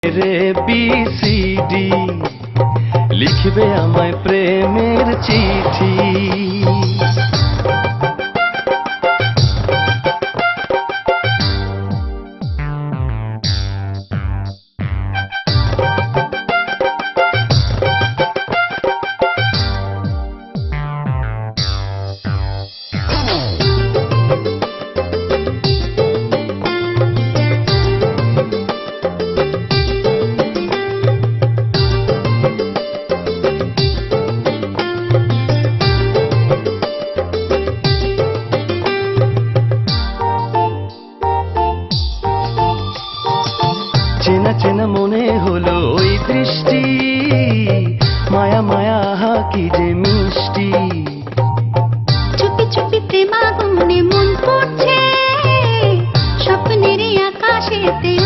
রে বিসিডি লিখবে আমায় প্রেমের চিঠি। চেনা চেনা মনে হলো ওই দৃষ্টি, মায়া মায়া হা কি যে মিষ্টি। চুপি চুপি প্রেমাগুনে মন পড়ছে, স্বপ্নের আকাশেতে